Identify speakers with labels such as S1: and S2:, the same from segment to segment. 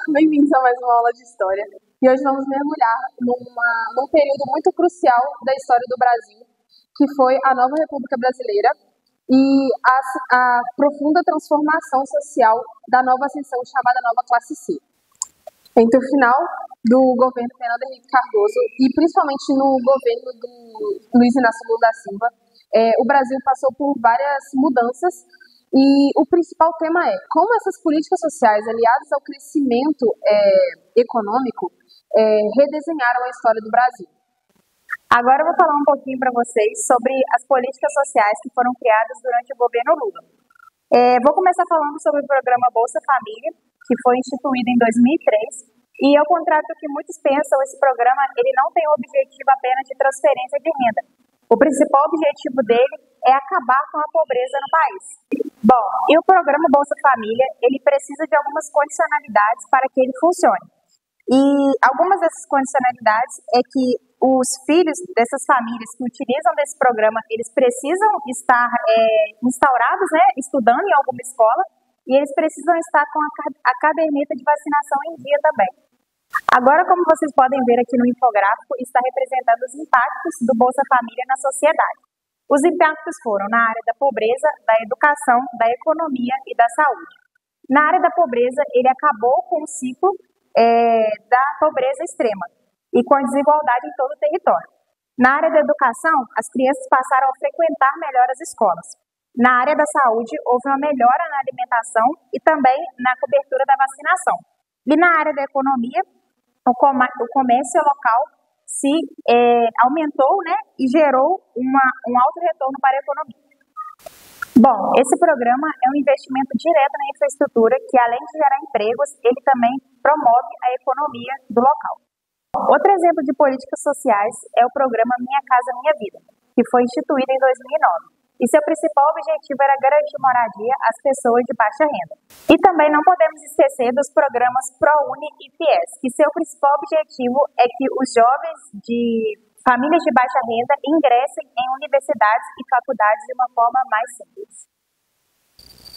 S1: Bem-vindos a mais uma aula de História. E hoje vamos mergulhar num período muito crucial da história do Brasil, que foi a nova República Brasileira e a profunda transformação social da nova ascensão chamada Nova Classe C. Entre o final do governo Fernando Henrique Cardoso e principalmente no governo do Luiz Inácio Lula da Silva, o Brasil passou por várias mudanças. E o principal tema é como essas políticas sociais, aliadas ao crescimento econômico, redesenharam a história do Brasil.
S2: Agora eu vou falar um pouquinho para vocês sobre as políticas sociais que foram criadas durante o governo Lula. Vou começar falando sobre o programa Bolsa Família, que foi instituído em 2003. E ao contrário do que muitos pensam, esse programa ele não tem o objetivo apenas de transferência de renda. O principal objetivo dele é acabar com a pobreza no país. Bom, e o programa Bolsa Família, ele precisa de algumas condicionalidades para que ele funcione. E algumas dessas condicionalidades é que os filhos dessas famílias que utilizam desse programa, eles precisam estar instaurados, estudando em alguma escola, e eles precisam estar com a caderneta de vacinação em dia também. Agora, como vocês podem ver aqui no infográfico, está representando os impactos do Bolsa Família na sociedade. Os impactos foram na área da pobreza, da educação, da economia e da saúde. Na área da pobreza, ele acabou com o ciclo da pobreza extrema e com a desigualdade em todo o território. Na área da educação, as crianças passaram a frequentar melhor as escolas. Na área da saúde, houve uma melhora na alimentação e também na cobertura da vacinação. E na área da economia, o comércio local se aumentou, e gerou um alto retorno para a economia. Bom, esse programa é um investimento direto na infraestrutura que, além de gerar empregos, ele também promove a economia do local. Outro exemplo de políticas sociais é o programa Minha Casa Minha Vida, que foi instituído em 2009. E seu principal objetivo era garantir moradia às pessoas de baixa renda. E também não podemos esquecer dos programas ProUni e FIES, que seu principal objetivo é que os jovens de famílias de baixa renda ingressem em universidades e faculdades de uma forma mais simples.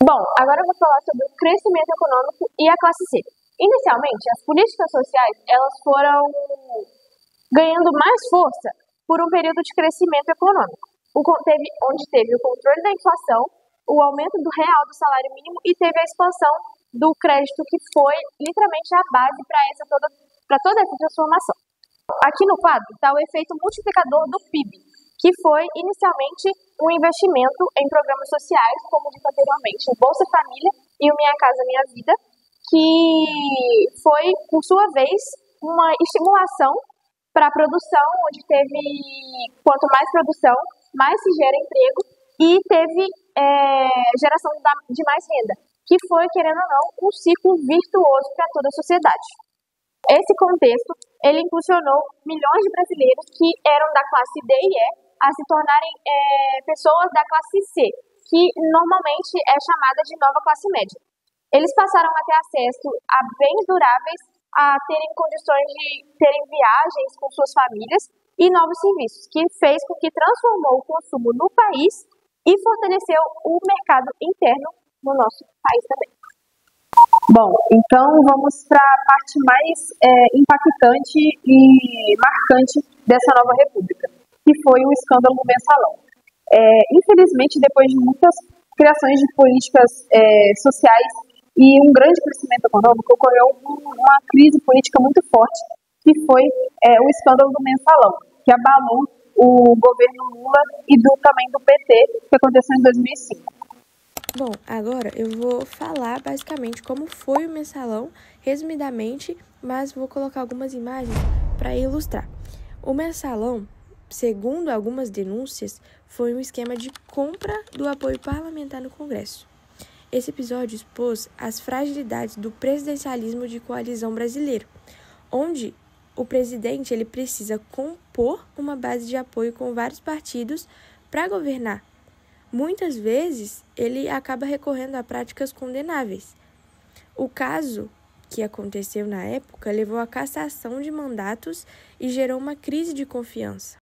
S1: Bom, agora eu vou falar sobre o crescimento econômico e a classe C. Inicialmente, as políticas sociais elas foram ganhando mais força por um período de crescimento econômico, onde teve o controle da inflação, o aumento do real do salário mínimo e teve a expansão do crédito, que foi literalmente a base para toda essa transformação. Aqui no quadro está o efeito multiplicador do PIB, que foi inicialmente um investimento em programas sociais, como disse anteriormente, o Bolsa Família e o Minha Casa Minha Vida, que foi, por sua vez, uma estimulação para a produção, onde teve, quanto mais produção, mais se gera emprego e teve geração de mais renda, que foi, querendo ou não, um ciclo virtuoso para toda a sociedade. Esse contexto, ele impulsionou milhões de brasileiros que eram da classe D e E a se tornarem pessoas da classe C, que normalmente é chamada de nova classe média. Eles passaram a ter acesso a bens duráveis, a terem condições de terem viagens com suas famílias e novos serviços, que fez com que transformou o consumo no país e fortaleceu o mercado interno no nosso país também. Bom, então vamos para a parte mais impactante e marcante dessa nova república, que foi o escândalo do Mensalão. Infelizmente, depois de muitas criações de políticas sociais e um grande crescimento econômico, ocorreu uma crise política muito forte, que foi o escândalo do Mensalão, que abalou o governo Lula e também do PT, que aconteceu em 2005.
S3: Bom, agora eu vou falar basicamente como foi o Mensalão, resumidamente, mas vou colocar algumas imagens para ilustrar. O Mensalão, segundo algumas denúncias, foi um esquema de compra do apoio parlamentar no Congresso. Esse episódio expôs as fragilidades do presidencialismo de coalizão brasileiro, onde o presidente ele precisa compor uma base de apoio com vários partidos para governar. Muitas vezes, ele acaba recorrendo a práticas condenáveis. O caso que aconteceu na época levou à cassação de mandatos e gerou uma crise de confiança.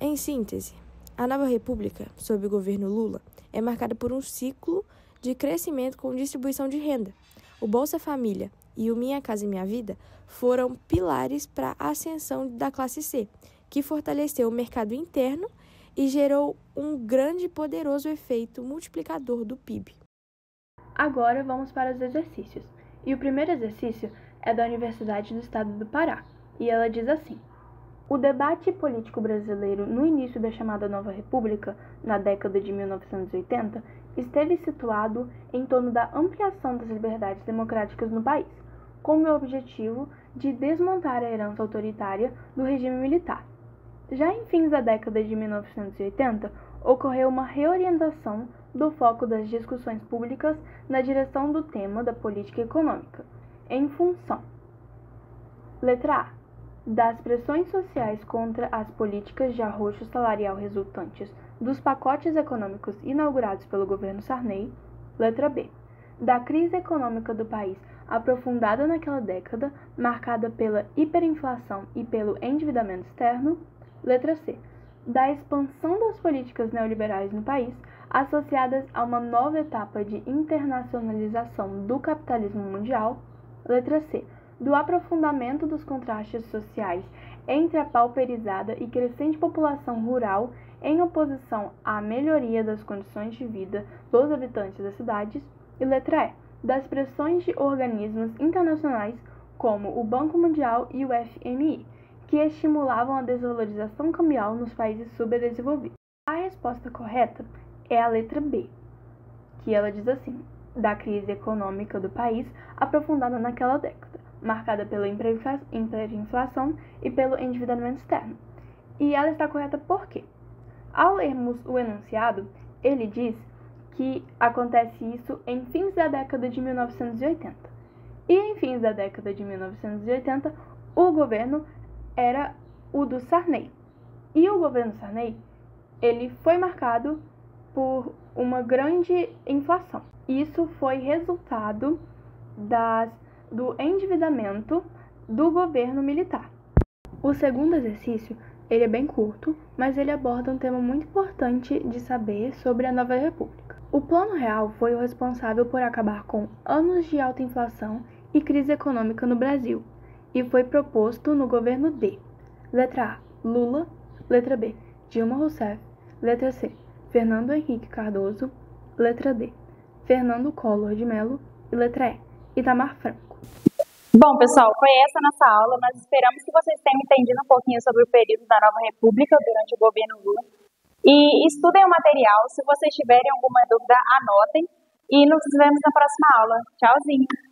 S3: Em síntese, a nova república, sob o governo Lula, é marcada por um ciclo de crescimento com distribuição de renda. O Bolsa Família e o Minha Casa Minha Vida foram pilares para a ascensão da classe C, que fortaleceu o mercado interno e gerou um grande e poderoso efeito multiplicador do PIB.
S4: Agora vamos para os exercícios. E o primeiro exercício é da Universidade do Estado do Pará, e ela diz assim: o debate político brasileiro no início da chamada Nova República, na década de 1980, esteve situado em torno da ampliação das liberdades democráticas no país, com o objetivo de desmontar a herança autoritária do regime militar. Já em fins da década de 1980, ocorreu uma reorientação do foco das discussões públicas na direção do tema da política econômica, em função: letra A, das pressões sociais contra as políticas de arroxo salarial resultantes dos pacotes econômicos inaugurados pelo governo Sarney. Letra B, da crise econômica do país aprofundada naquela década, marcada pela hiperinflação e pelo endividamento externo. Letra C, da expansão das políticas neoliberais no país, associadas a uma nova etapa de internacionalização do capitalismo mundial. Letra C, do aprofundamento dos contrastes sociais entre a pauperizada e crescente população rural em oposição à melhoria das condições de vida dos habitantes das cidades. E letra E, das pressões de organismos internacionais como o Banco Mundial e o FMI, que estimulavam a desvalorização cambial nos países subdesenvolvidos. A resposta correta é a letra B, que ela diz assim: da crise econômica do país aprofundada naquela década, marcada pela hiperinflação e pelo endividamento externo. E ela está correta por quê? Ao lermos o enunciado, ele diz que acontece isso em fins da década de 1980. E em fins da década de 1980, o governo era o do Sarney. E o governo Sarney, ele foi marcado por uma grande inflação. Isso foi resultado do endividamento do governo militar. O segundo exercício, ele é bem curto, mas ele aborda um tema muito importante de saber sobre a Nova República. O Plano Real foi o responsável por acabar com anos de alta inflação e crise econômica no Brasil, e foi proposto no governo D. Letra A, Lula. Letra B, Dilma Rousseff. Letra C, Fernando Henrique Cardoso. Letra D, Fernando Collor de Mello. E letra E, Itamar Franco.
S2: Bom, pessoal, foi essa a nossa aula. Nós esperamos que vocês tenham entendido um pouquinho sobre o período da Nova República durante o governo Lula. E estudem o material. Se vocês tiverem alguma dúvida, anotem. E nos vemos na próxima aula. Tchauzinho!